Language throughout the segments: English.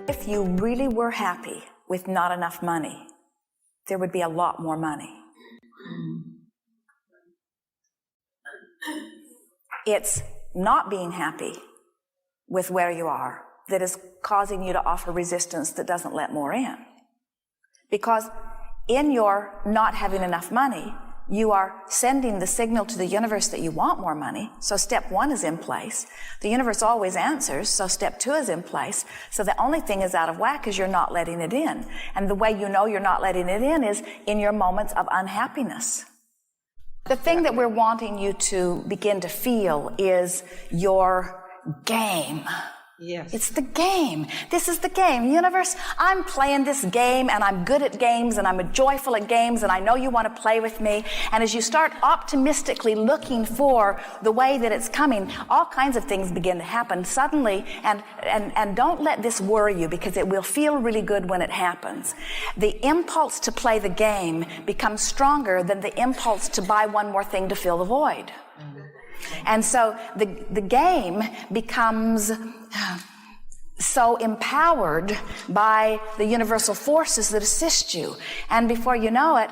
If you really were happy with not enough money, there would be a lot more money. It's not being happy with where you are that is causing you to offer resistance that doesn't let more in. Because in your not having enough money, you are sending the signal to the universe that you want more money. So step 1 is in place. The universe always answers, so step 2 is in place. So the only thing is out of whack is you're not letting it in. And the way you know you're not letting it in is in your moments of unhappiness. The thing that we're wanting you to begin to feel is your game. Yes. It's the game. This is the game. Universe, I'm playing this game, and I'm good at games, and I'm joyful at games, and I know you want to play with me. And as you start optimistically looking for the way that it's coming, all kinds of things begin to happen suddenly. And don't let this worry you, because it will feel really good when it happens. The impulse to play the game becomes stronger than the impulse to buy one more thing to fill the void. And so the game becomes so empowered by the universal forces that assist you. And before you know it,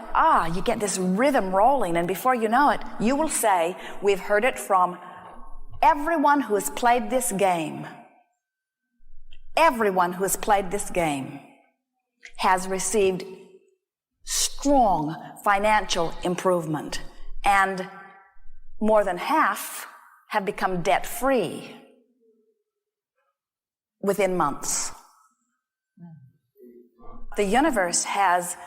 you get this rhythm rolling. And before you know it, you will say, we've heard it from everyone who has played this game. Everyone who has played this game has received strong financial improvement. And more than half have become debt-free within months. The universe has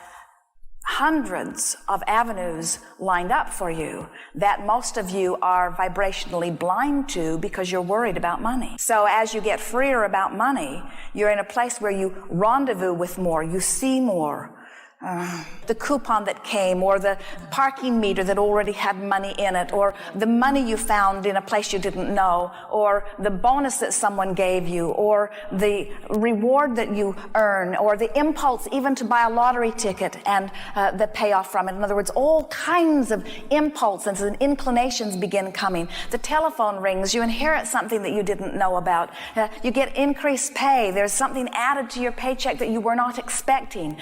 hundreds of avenues lined up for you that most of you are vibrationally blind to because you're worried about money. So as you get freer about money, you're in a place where you rendezvous with more, you see more. The coupon that came, or the parking meter that already had money in it, or the money you found in a place you didn't know, or the bonus that someone gave you, or the reward that you earn, or the impulse even to buy a lottery ticket and the payoff from it. In other words, all kinds of impulses and inclinations begin coming. The telephone rings, you inherit something that you didn't know about. You get increased pay, there's something added to your paycheck that you were not expecting.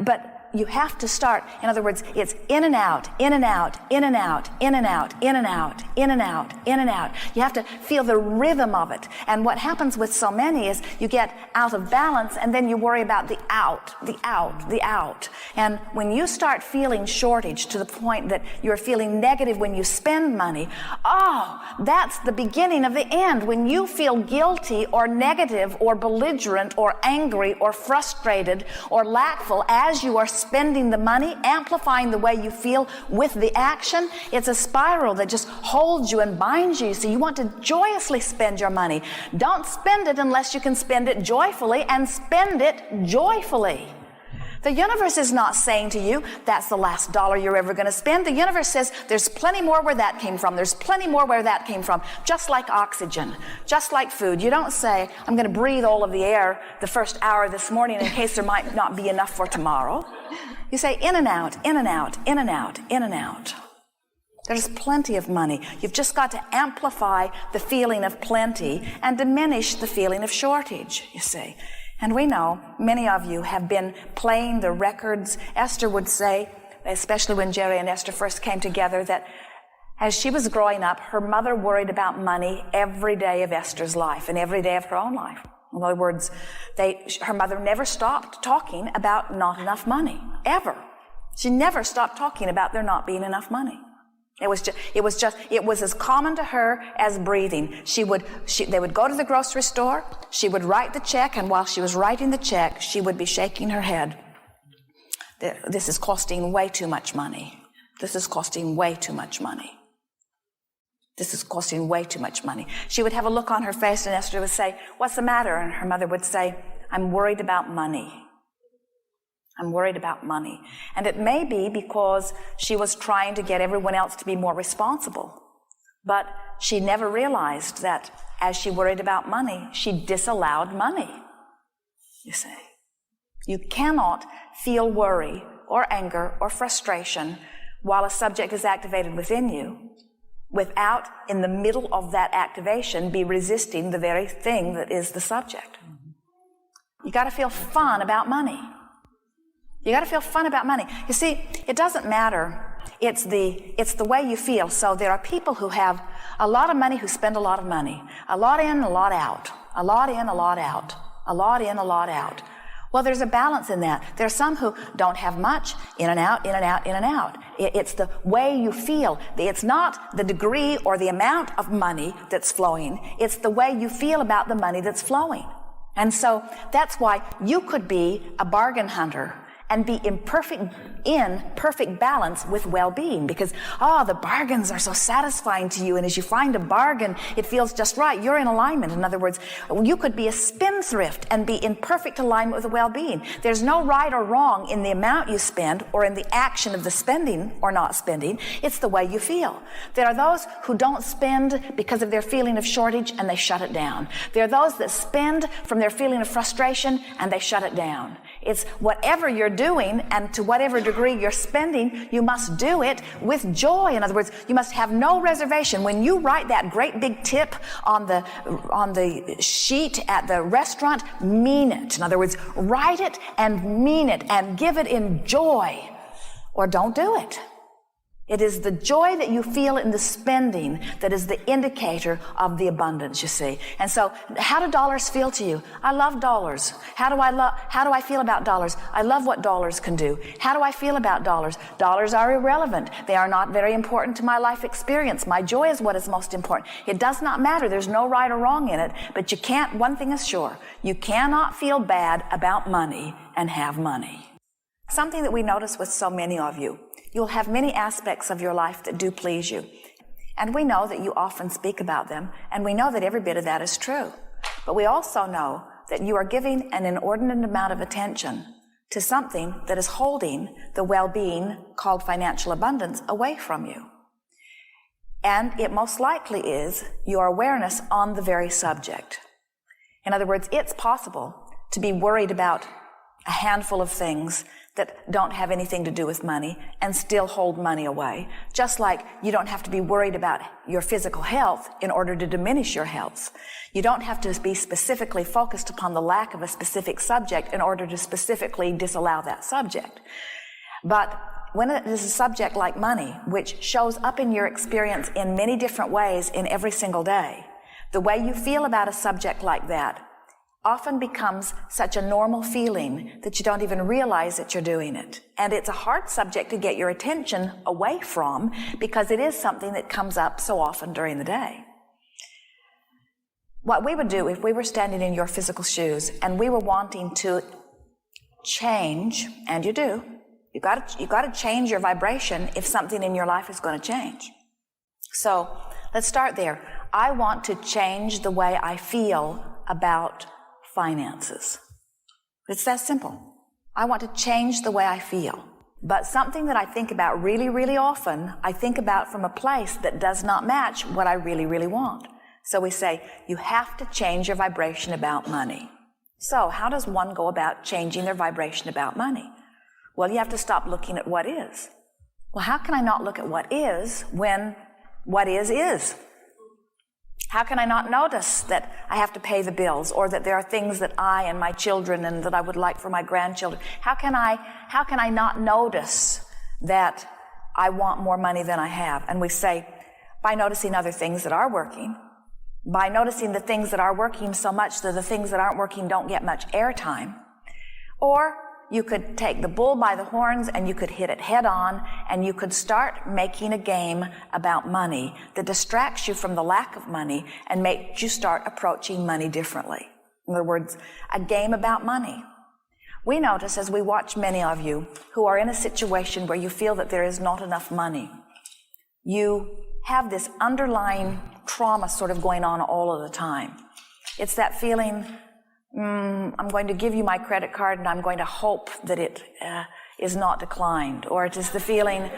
But you have to start. In other words, it's in and out, in and out, in and out, in and out, in and out, in and out, in and out. You have to feel the rhythm of it. And what happens with so many is you get out of balance, and then you worry about the out, the out, the out. And when you start feeling shortage to the point that you're feeling negative when you spend money, that's the beginning of the end. When you feel guilty or negative or belligerent or angry or frustrated or lackful as you are spending the money, amplifying the way you feel with the action, it's a spiral that just holds you and binds you. So you want to joyously spend your money. Don't spend it unless you can spend it joyfully, and spend it joyfully. The universe is not saying to you, that's the last dollar you're ever going to spend. The universe says, there's plenty more where that came from. There's plenty more where that came from. Just like oxygen, just like food. You don't say, I'm going to breathe all of the air the first hour this morning in case there might not be enough for tomorrow. You say in and out, in and out, in and out, in and out. There's plenty of money. You've just got to amplify the feeling of plenty and diminish the feeling of shortage, you see. And we know many of you have been playing the records. Esther would say, especially when Jerry and Esther first came together, that as she was growing up, her mother worried about money every day of Esther's life and every day of her own life. In other words, her mother never stopped talking about not enough money, ever. She never stopped talking about there not being enough money. It was as common to her as breathing. They would go to the grocery store, she would write the check, and while she was writing the check, she would be shaking her head. This is costing way too much money. This is costing way too much money. This is costing way too much money. She would have a look on her face, and Esther would say, what's the matter? And her mother would say, I'm worried about money. I'm worried about money. And it may be because she was trying to get everyone else to be more responsible. But she never realized that as she worried about money, she disallowed money. You see, you cannot feel worry or anger or frustration while a subject is activated within you without, in the middle of that activation, be resisting the very thing that is the subject. You got to feel fun about money. You got to feel fun about money. You see, it doesn't matter. It's the way you feel. So there are people who have a lot of money who spend a lot of money. A lot in, a lot out. A lot in, a lot out. A lot in, a lot out. Well, there's a balance in that. There are some who don't have much, in and out, in and out, in and out. It's the way you feel. It's not the degree or the amount of money that's flowing. It's the way you feel about the money that's flowing. And so that's why you could be a bargain hunter and be in perfect balance with well-being, because, the bargains are so satisfying to you, and as you find a bargain, it feels just right. You're in alignment. In other words, you could be a spendthrift and be in perfect alignment with well-being. There's no right or wrong in the amount you spend or in the action of the spending or not spending. It's the way you feel. There are those who don't spend because of their feeling of shortage, and they shut it down. There are those that spend from their feeling of frustration, and they shut it down. It's whatever you're doing, and to whatever degree you're spending, you must do it with joy. In other words, you must have no reservation. When you write that great big tip on the sheet at the restaurant, mean it. In other words, write it and mean it and give it in joy, or don't do it. It is the joy that you feel in the spending that is the indicator of the abundance, you see. And so, how do dollars feel to you? I love dollars. How do I feel about dollars? I love what dollars can do. How do I feel about dollars? Dollars are irrelevant. They are not very important to my life experience. My joy is what is most important. It does not matter. There's no right or wrong in it. But one thing is sure. You cannot feel bad about money and have money. Something that we notice with so many of you. You'll have many aspects of your life that do please you. And we know that you often speak about them, and we know that every bit of that is true. But we also know that you are giving an inordinate amount of attention to something that is holding the well-being called financial abundance away from you. And it most likely is your awareness on the very subject. In other words, it's possible to be worried about a handful of things that don't have anything to do with money and still hold money away. Just like you don't have to be worried about your physical health in order to diminish your health. You don't have to be specifically focused upon the lack of a specific subject in order to specifically disallow that subject. But when it is a subject like money, which shows up in your experience in many different ways in every single day, the way you feel about a subject like that often becomes such a normal feeling that you don't even realize that you're doing it. And it's a hard subject to get your attention away from, because it is something that comes up so often during the day. What we would do if we were standing in your physical shoes and we were wanting to change, and you do, you got to change your vibration if something in your life is going to change. So let's start there. I want to change the way I feel about finances. It's that simple. I want to change the way I feel. But something that I think about really, really often, I think about from a place that does not match what I really, really want. So we say, you have to change your vibration about money. So how does one go about changing their vibration about money? Well, you have to stop looking at what is. Well, how can I not look at what is when what is? How can I not notice that I have to pay the bills, or that there are things that I and my children and that I would like for my grandchildren? How can I not notice that I want more money than I have? And we say, by noticing other things that are working, by noticing the things that are working so much that the things that aren't working don't get much airtime. Or you could take the bull by the horns and you could hit it head on, and you could start making a game about money that distracts you from the lack of money and makes you start approaching money differently. In other words, a game about money. We notice as we watch many of you who are in a situation where you feel that there is not enough money, you have this underlying trauma sort of going on all of the time. It's that feeling, I'm going to give you my credit card and I'm going to hope that it is not declined. Or it is the feeling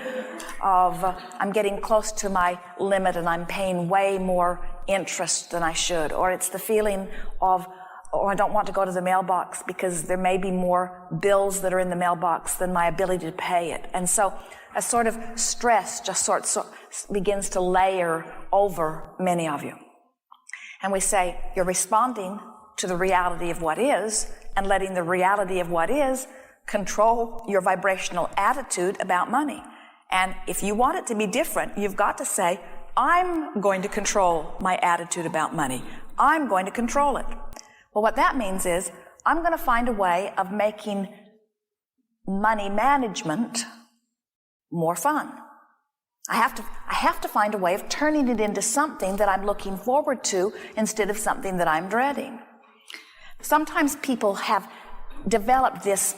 of I'm getting close to my limit and I'm paying way more interest than I should. Or it's the feeling of, I don't want to go to the mailbox because there may be more bills that are in the mailbox than my ability to pay it. And so a sort of stress just begins to layer over many of you. And we say, you're responding to the reality of what is, and letting the reality of what is control your vibrational attitude about money. And if you want it to be different, you've got to say, I'm going to control my attitude about money. I'm going to control it. Well, what that means is, I'm going to find a way of making money management more fun. I have to find a way of turning it into something that I'm looking forward to instead of something that I'm dreading. Sometimes people have developed this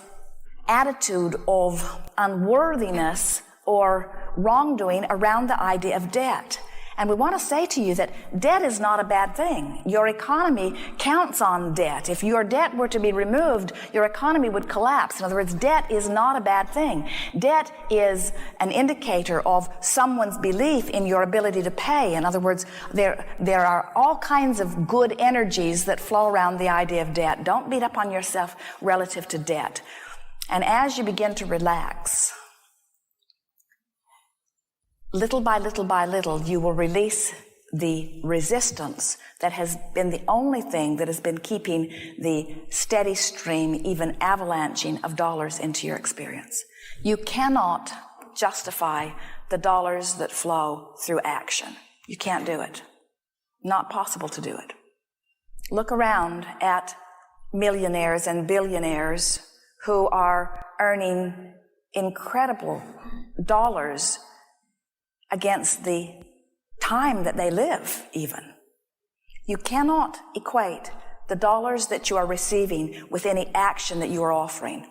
attitude of unworthiness or wrongdoing around the idea of debt. And we want to say to you that debt is not a bad thing. Your economy counts on debt. If your debt were to be removed, your economy would collapse. In other words, debt is not a bad thing. Debt is an indicator of someone's belief in your ability to pay. In other words, there are all kinds of good energies that flow around the idea of debt. Don't beat up on yourself relative to debt. And as you begin to relax, little by little by little, you will release the resistance that has been the only thing that has been keeping the steady stream, even avalanching of dollars into your experience. You cannot justify the dollars that flow through action. You can't do it. Not possible to do it. Look around at millionaires and billionaires who are earning incredible dollars against the time that they live, even. You cannot equate the dollars that you are receiving with any action that you are offering.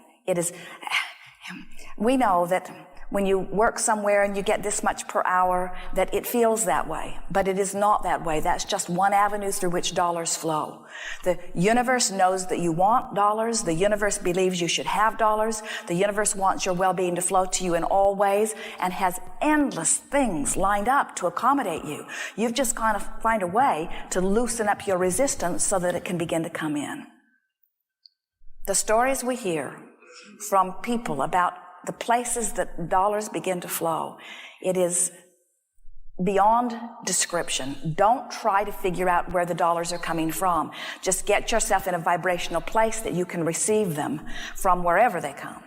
We know that when you work somewhere and you get this much per hour, that it feels that way. But it is not that way. That's just one avenue through which dollars flow. The universe knows that you want dollars. The universe believes you should have dollars. The universe wants your well-being to flow to you in all ways and has endless things lined up to accommodate you. You've just got to find a way to loosen up your resistance so that it can begin to come in. The stories we hear from people about the places that dollars begin to flow, it is beyond description. Don't try to figure out where the dollars are coming from. Just get yourself in a vibrational place that you can receive them from wherever they come.